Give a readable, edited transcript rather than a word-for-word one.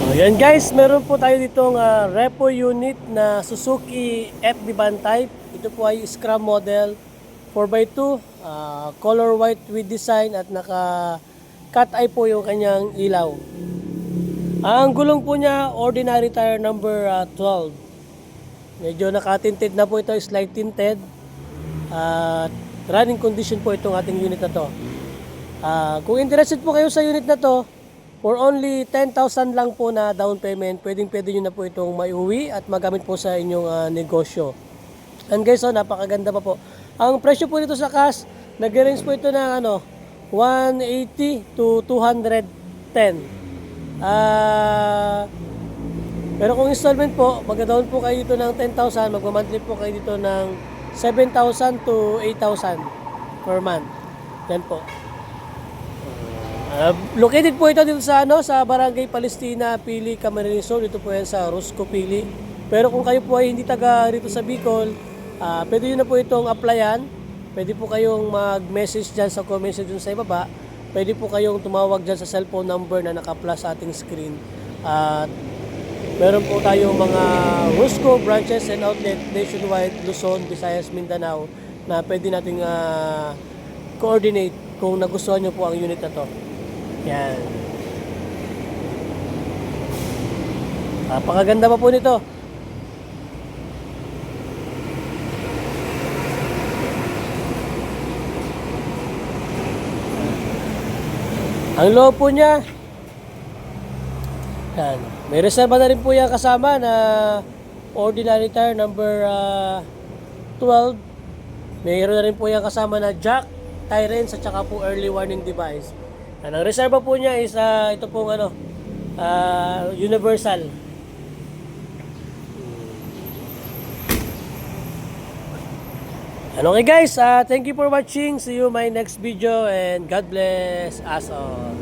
Ayan guys, meron po tayo ditong repo unit na Suzuki FB van type. Ito po ay Scrum model 4x2, color white with design at naka cut eye po yung kanyang ilaw. Ang gulong po niya, ordinary tire number 12. Medyo nakatinted na po ito, slight tinted. At running condition po itong ating unit na to. Kung interested po kayo sa unit na to, for only 10,000 lang po na down payment, pwede nyo na po itong maiuwi at magamit po sa inyong negosyo. And guys, napakaganda pa po. Ang presyo po nito sa cash, nag-range po ito ng 180 to 210. Pero kung installment po, mag-down po kayo dito ng 10,000, mag-monthly po kayo dito ng 7,000 to 8,000 per month. Yan po. Located po ito dito sa sa Barangay Palestina, Pili, Camarines Sur. Dito po yan sa Rosco, Pili. Pero kung kayo po ay hindi taga rito sa Bicol, pwede nyo na po itong applyan. Pwede po kayong mag-message dyan sa comment section sa ibaba. Pwede po kayong tumawag dyan sa cellphone number na naka-plus sa ating screen. At meron po tayong mga Rosco branches and outlet nationwide, Luzon, Visayas, Mindanao, na pwede nating coordinate kung nagustuhan nyo po ang unit na to. Yan. Napakaganda pa po nito. Ang loob po niya, yan. May reserva na rin po yan kasama na ordinary tire number 12. Mayroon na rin po yan kasama na jack, tire rinse at saka po early warning device. Ang reserva po niya is ito pong universal. Okay guys, thank you for watching. See you my next video and God bless us all.